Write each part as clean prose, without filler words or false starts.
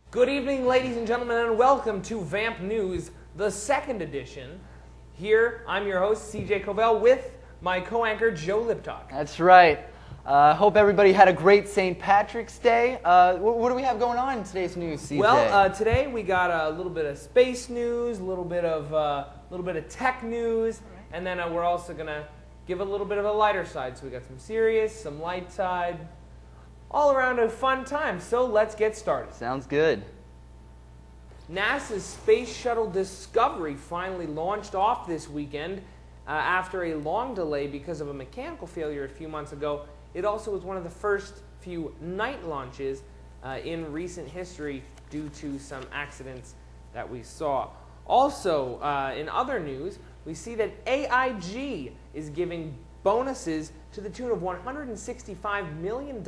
Good evening, ladies and gentlemen, and welcome to VAMP News, the second edition. Here, I'm your host, CJ Covell, with my co-anchor, Joe Liptak. That's right. Hope everybody had a great St. Patrick's Day. What do we have going on in today's news, CJ? Well, today we got a little bit of space news, a little bit of tech news, and then we're also gonna give a little bit of a lighter side. So we got some serious, some light side, all around a fun time. So let's get started. Sounds good. NASA's Space Shuttle Discovery finally launched off this weekend after a long delay because of a mechanical failure a few months ago. It also was one of the first few night launches in recent history due to some accidents that we saw. Also, in other news, we see that AIG is giving bonuses to the tune of $165 million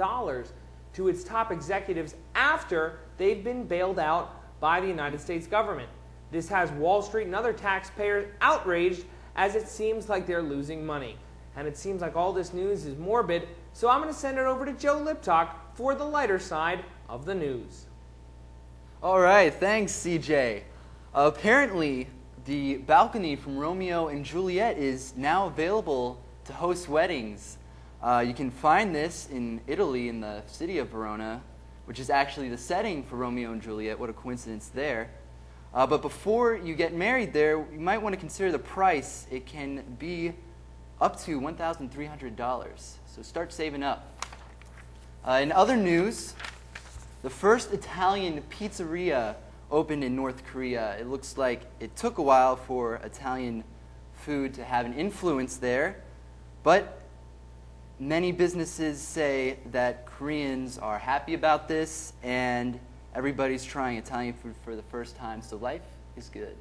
to its top executives after they've been bailed out by the United States government. This has Wall Street and other taxpayers outraged, as it seems like they're losing money. And it seems like all this news is morbid, so I'm going to send it over to Joe Liptak for the lighter side of the news. All right, thanks, CJ. Apparently, the balcony from Romeo and Juliet is now available to host weddings. You can find this in Italy, in the city of Verona, which is actually the setting for Romeo and Juliet. What a coincidence there. But before you get married there, you might want to consider the price. It can be up to $1,300, so start saving up. In other news, the first Italian pizzeria opened in North Korea. It looks like it took a while for Italian food to have an influence there, but many businesses say that Koreans are happy about this and everybody's trying Italian food for the first time, so life is good.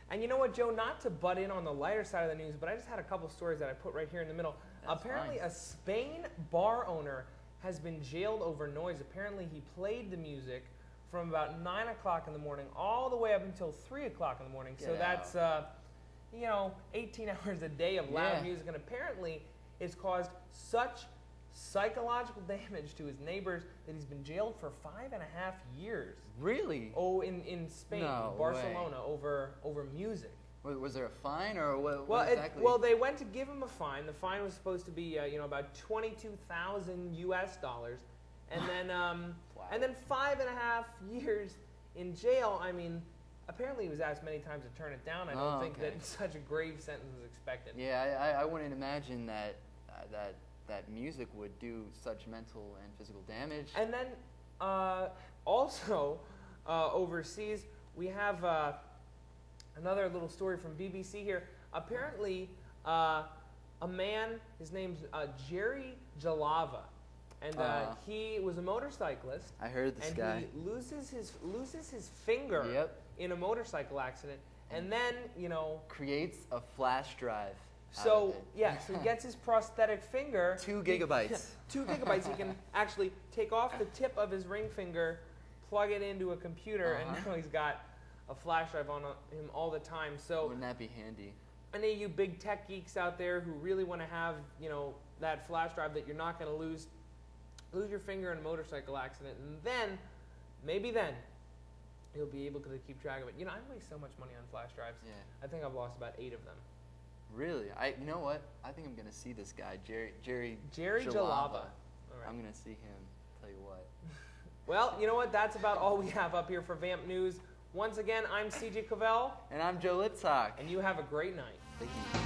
And you know what, Joe, not to butt in on the lighter side of the news, but I just had a couple stories that I put right here in the middle. Apparently, a Spain bar owner has been jailed over noise. Apparently, he played the music from about 9 o'clock in the morning all the way up until 3 o'clock in the morning. So that's, 18 hours a day of loud music. And apparently, it's caused such psychological damage to his neighbors that he's been jailed for 5.5 years. Really? Oh, in Spain, in Barcelona, over music. Was there a fine, or what exactly? Well, they went to give him a fine. The fine was supposed to be, about $22,000 US, and then, and then 5.5 years in jail. I mean, apparently he was asked many times to turn it down. I don't think that such a grave sentence was expected. Yeah, I wouldn't imagine that music would do such mental and physical damage. And then, also, overseas, we have another little story from BBC here. Apparently, a man, his name's Jerry Jalava, and he was a motorcyclist. I heard this guy. And he loses his finger in a motorcycle accident, and then, creates a flash drive. So, so he gets his prosthetic finger. 2 gigabytes. 2 gigabytes. He can actually take off the tip of his ring finger, plug it into a computer, and now he's got a flash drive on him all the time. So wouldn't that be handy? Any of you big tech geeks out there who really want to have, that flash drive that you're not going to lose your finger in a motorcycle accident, and then, maybe then, you'll be able to keep track of it. I waste so much money on flash drives. Yeah. I think I've lost about 8 of them. Really? You know what? I think I'm going to see this guy, Jerry Jalava. All right. I'm going to see him, tell you what. Well, you know what? That's about all we have up here for VAMP News. Once again, I'm CJ Covell. And I'm Joe Liptak. And you have a great night. Thank you.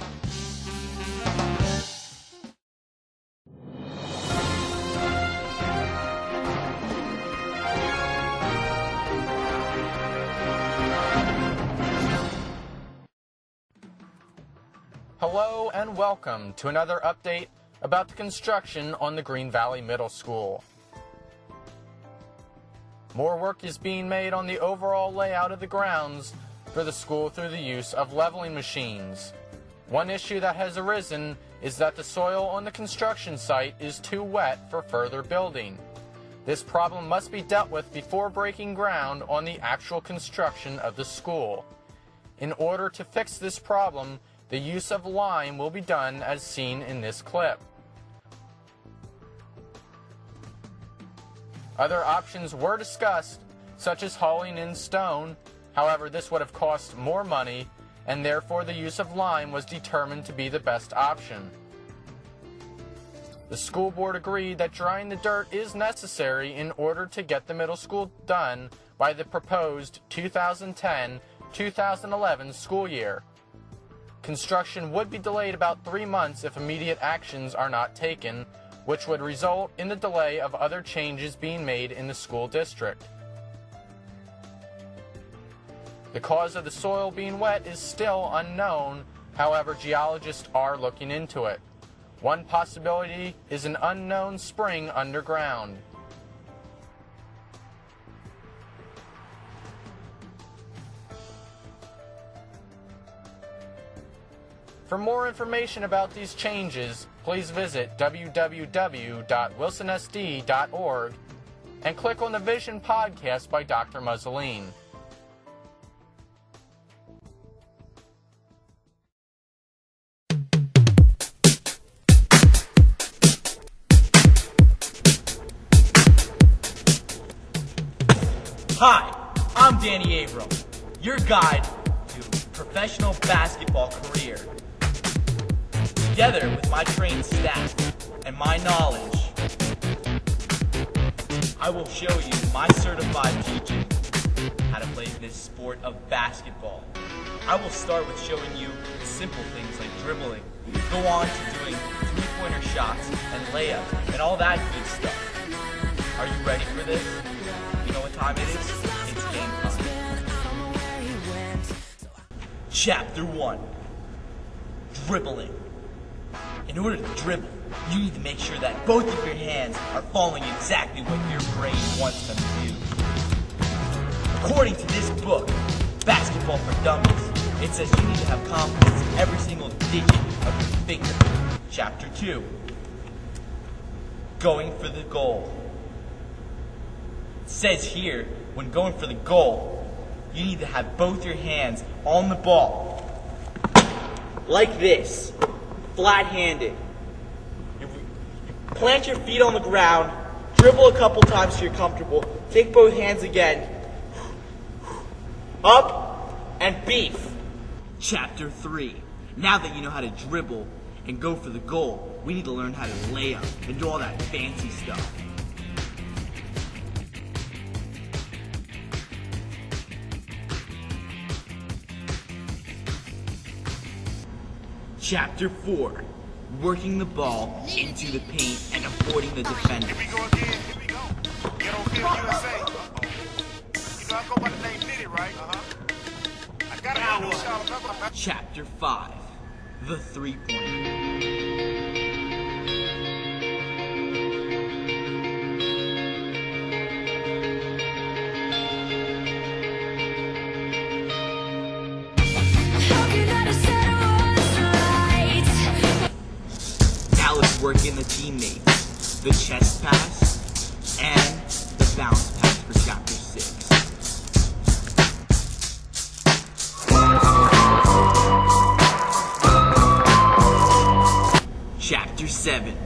Hello and welcome to another update about the construction on the Green Valley Middle School. More work is being made on the overall layout of the grounds for the school through the use of leveling machines. One issue that has arisen is that the soil on the construction site is too wet for further building. This problem must be dealt with before breaking ground on the actual construction of the school. In order to fix this problem, the use of lime will be done as seen in this clip. Other options were discussed, such as hauling in stone. However, this would have cost more money, and therefore the use of lime was determined to be the best option. The school board agreed that drying the dirt is necessary in order to get the middle school done by the proposed 2010-2011 school year. Construction would be delayed about 3 months if immediate actions are not taken, which would result in the delay of other changes being made in the school district. The cause of the soil being wet is still unknown, however, geologists are looking into it. One possibility is an unknown spring underground. For more information about these changes, please visit www.wilsonsd.org and click on the Vision podcast by Dr. Mussolini. Hi, I'm Danny Abram, your guide to professional basketball career. Together with my trained staff and my knowledge, I will show you my certified teaching how to play this sport of basketball. I will start with showing you the simple things like dribbling, go on to doing three-pointer shots and layups and all that good stuff. Are you ready for this? You know what time it is? It's game time. Chapter 1. Dribbling. In order to dribble, you need to make sure that both of your hands are following exactly what your brain wants them to do. According to this book, Basketball for Dummies, it says you need to have confidence in every single digit of your finger. Chapter 2. Going for the goal. It says here, when going for the goal, you need to have both your hands on the ball. Like this. Flat-handed. You plant your feet on the ground, dribble a couple times till you're comfortable, take both hands again, up, and beef. Chapter 3. Now that you know how to dribble and go for the goal, we need to learn how to lay up and do all that fancy stuff. Chapter 4. Working the ball into the paint and avoiding the defender. Here we go again. Here we go. Get on Film USA. You know, I go by the name Nitty, right? I gotta go to y'all. Chapter 5. The three-pointer. Work in the teammates, the chest pass, and the bounce pass for Chapter 6. Chapter 7.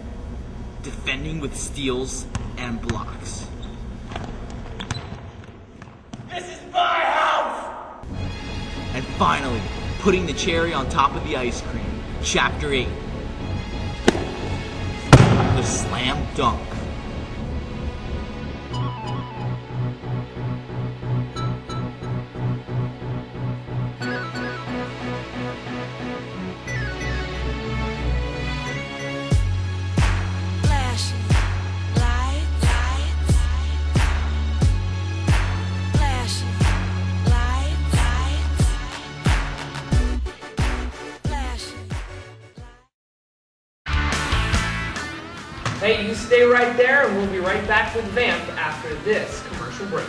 Defending with steals and blocks. This is my house! And finally, putting the cherry on top of the ice cream. Chapter 8. The slam dunk. Hey, you stay right there and we'll be right back with VAMP after this commercial break.